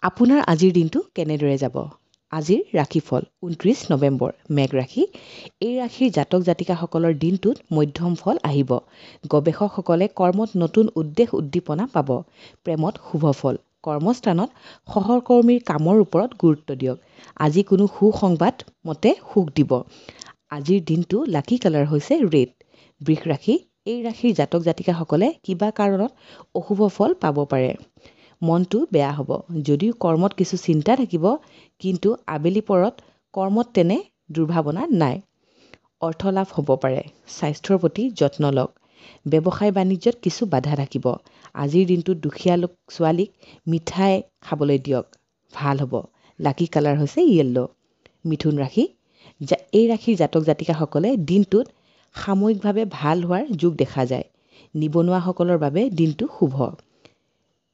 আপোনাৰ আজিৰ দিনটো কেনেদৰে যাব? আজিৰ ৰাশিফল ২৯ নৱেম্বৰ মেঘ ৰাশি। এই ৰাশিৰ জাতক জাতিকাসকলৰ দিনটোত মধ্যম ফল আহিব। গৱেষকসকলে কৰ্মত নতুন উদ্বেগ উদ্দীপনা পাব। প্ৰেমত শুভ ফল। কৰ্মস্থানত সহকৰ্মীৰ কামৰ ওপৰত গুৰুত্ব দিয়ক। আজি কোনো সুসংবাদ মতে সুখ দিব। আজিৰ দিনটো লাকি কালাৰ হৈছে ৰেড। বৃষ ৰাশি। এই ৰাশিৰ জাতক জাতিকাসকলে কিবা কাৰণত অশুভ ফল পাব পাৰে। মনটো বেয়া হ'ব। যদিও কৰ্মত কিছু চিন্তা থাকিব, কিন্তু আবেলি পৰত কৰ্মত তেনে দুৰ্ভাৱনা নাই। অৰ্থ লাভ হ'ব পাৰে। স্বাস্থ্যৰ প্ৰতি যত্ন লওক। ব্যৱসায় বাণিজ্যত কিছু বাধা থাকিব। আজিৰ দিনটোত দুখীয়া ছোৱালীক মিঠাই খাবলৈ দিয়ক। ভাল হ'ব। লাকি কালাৰ হৈছে য়েল্লো। মিথুন ৰাশি। এই ৰাশিৰ জাতক জাতিকাসকলে দিনটোত সাময়িকভাৱে ভাল হোৱাৰ যোগ দেখা যায়। নিবনুৱাসকলৰ বাবে দিনটো শুভ।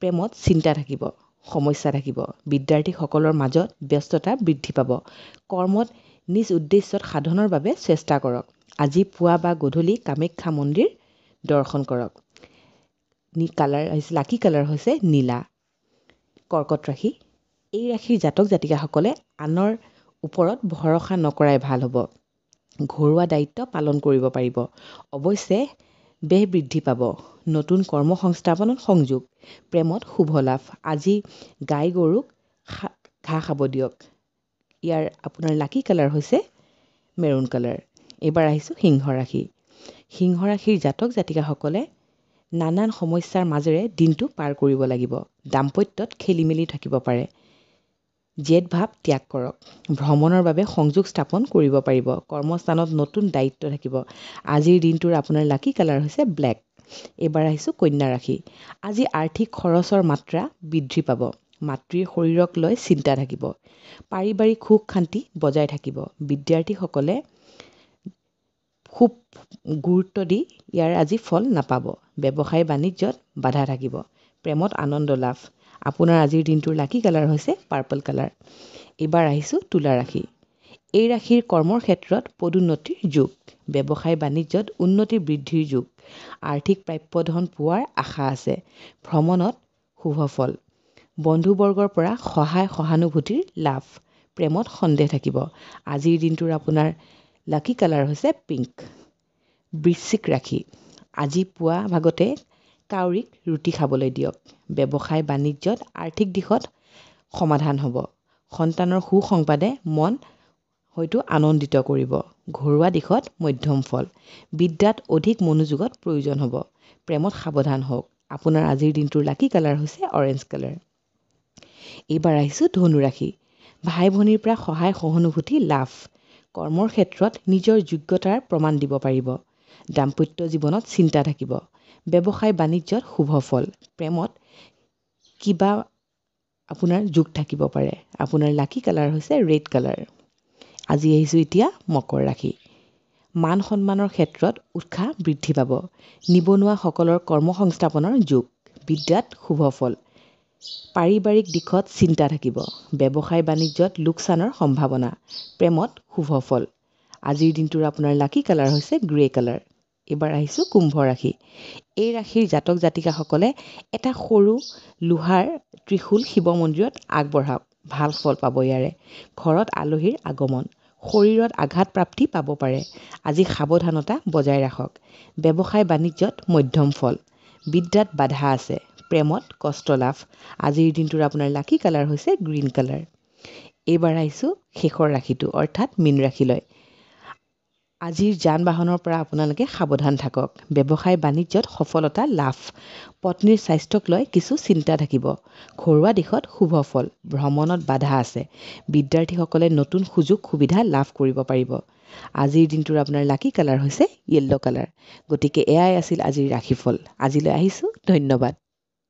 প্ৰেমত চিন্তা থাকিব, সমস্যা থাকিব। বিদ্যাৰ্থীসকলৰ মাজত ব্যস্ততা বৃদ্ধি পাব। কৰ্মত নিজ উদ্দেশ্যত সাধনৰ বাবে চেষ্টা কৰক। আজি পুৱা বা গধূলি কামাখ্যা মন্দিৰ দৰ্শন কৰক। লাকি কালাৰ হৈছে নীলা। কৰ্কট ৰাশি। এই ৰাশিৰ জাতক জাতিকাসকলে আনৰ ওপৰত ভৰসা নকৰাই ভাল হ'ব। ঘৰুৱা দায়িত্ব পালন কৰিব পাৰিব। অৱশ্যে ব্যয় বৃদ্ধি পাব। নতুন কৰ্ম সংস্থাপনত সংযোগ। প্ৰেমত শুভ লাভ। আজি গাই গৰুক ঘাঁহ খাব দিয়ক। ইয়াৰ আপোনাৰ লাকি কালাৰ হৈছে মেৰুন কালাৰ। এইবাৰ আহিছোঁ সিংহ ৰাশি। সিংহ ৰাশিৰ জাতক জাতিকাসকলে নানান সমস্যাৰ মাজেৰে দিনটো পাৰ কৰিব লাগিব। দাম্পত্যত খেলি মেলি থাকিব পাৰে। জেদ ভাৱ ত্যাগ কৰক। ভ্ৰমণৰ বাবে সংযোগ স্থাপন কৰিব পাৰিব। কৰ্মস্থানত নতুন দায়িত্ব থাকিব। আজিৰ দিনটোৰ আপোনাৰ লাকি কালাৰ হৈছে ব্লেক। এইবাৰ আহিছোঁ কন্যা ৰাশি। আজি আৰ্থিক খৰচৰ মাত্ৰা বৃদ্ধি পাব। মাতৃৰ শৰীৰক লৈ চিন্তা থাকিব। পাৰিবাৰিক সুখ শান্তি বজাই থাকিব। বিদ্যাৰ্থীসকলে খুব গুৰুত্ব দি ইয়াৰ আজি ফল নাপাব। ব্যৱসায় বাণিজ্যত বাধা থাকিব। প্ৰেমত আনন্দ লাভ। আপোনাৰ আজিৰ দিনটোৰ লাকি কালাৰ হৈছে পাৰ্পল কালাৰ। এইবাৰ আহিছোঁ তুলা ৰাশি। এই ৰাশিৰ কৰ্মৰ ক্ষেত্ৰত পদোন্নতিৰ যুগ। ব্যৱসায় বাণিজ্যত উন্নতি বৃদ্ধিৰ যুগ। আৰ্থিক প্ৰাপ্যধন পোৱাৰ আশা আছে। ভ্ৰমণত শুভ ফল। বন্ধুবৰ্গৰ পৰা সহায় সহানুভূতিৰ লাভ। প্ৰেমত সন্দেহ থাকিব। আজিৰ দিনটোৰ আপোনাৰ লাকি কালাৰ হৈছে পিংক। বৃশ্চিক ৰাশি। আজি পুৱা ভাগতে কাউৰীক ৰুটি খাবলৈ দিয়ক। ব্যৱসায় বাণিজ্যত আৰ্থিক দিশত সমাধান হ'ব। সন্তানৰ সুসংবাদে মন হয়তো আনন্দিত কৰিব। ঘৰুৱা দিশত মধ্যম ফল। বিদ্যাত অধিক মনোযোগত প্ৰয়োজন হ'ব। প্ৰেমত সাৱধান হওক। আপোনাৰ আজিৰ দিনটোৰ লাকি কালাৰ হৈছে অৰেঞ্জ কালাৰ। এইবাৰ আহিছোঁ ধনু ৰাশি। ভাই ভনীৰ পৰা সহায় সহানুভূতি লাভ। কৰ্মৰ ক্ষেত্ৰত নিজৰ যোগ্যতাৰ প্ৰমাণ দিব পাৰিব। দাম্পত্য জীৱনত চিন্তা থাকিব। ব্যৱসায় বাণিজ্যত শুভ ফল। প্ৰেমত কিবা আপোনাৰ যোগ থাকিব পাৰে। আপোনাৰ লাকি কালাৰ হৈছে ৰেড কালাৰ। আজি আহিছোঁ এতিয়া মকৰ ৰাশি। মান সন্মানৰ ক্ষেত্ৰত উৎসাহ বৃদ্ধি পাব। নিবনুৱাসকলৰ কৰ্মসংস্থাপনৰ যুগ। বিদ্যাত শুভ ফল। পাৰিবাৰিক দিশত চিন্তা থাকিব। ব্যৱসায় বাণিজ্যত লোকচানৰ সম্ভাৱনা। প্ৰেমত শুভ ফল। আজিৰ দিনটোৰ আপোনাৰ লাকি কালাৰ হৈছে গ্ৰে কালাৰ। এইবাৰ আহিছোঁ কুম্ভ ৰাশি। এই ৰাশিৰ জাতক জাতিকাসকলে এটা সৰু লোহাৰ ত্ৰিশূল শিৱ মন্দিৰত আগবঢ়াওক। ভাল ফল পাব ইয়াৰে। ঘৰত আলহীৰ আগমন। শৰীৰত আঘাত প্ৰাপ্তি পাব পাৰে। আজি সাৱধানতা বজাই ৰাখক। ব্যৱসায় বাণিজ্যত মধ্যম ফল। বিদ্যাত বাধা আছে। প্ৰেমত কষ্ট লাভ। আজিৰ দিনটোৰ আপোনাৰ লাকি কালাৰ হৈছে গ্ৰীণ কালাৰ। এইবাৰ আহিছোঁ শেষৰ ৰাশিটো অৰ্থাৎ মীন ৰাশিলৈ। আজিৰ যান বাহনৰ পৰা আপোনালোকে সাৱধান থাকক। ব্যৱসায় বাণিজ্যত সফলতা লাভ। পত্নীৰ স্বাস্থ্যক লৈ কিছু চিন্তা থাকিব। ঘৰুৱা দিশত শুভ ফল। ভ্ৰমণত বাধা আছে। বিদ্যাৰ্থীসকলে নতুন সুযোগ সুবিধা লাভ কৰিব পাৰিব। আজিৰ দিনটোৰ আপোনাৰ লাকি কালাৰ হৈছে য়েল্লো কালাৰ। গতিকে এয়াই আছিল আজিৰ ৰাশিফল। আজিলৈ আহিছোঁ। ধন্যবাদ।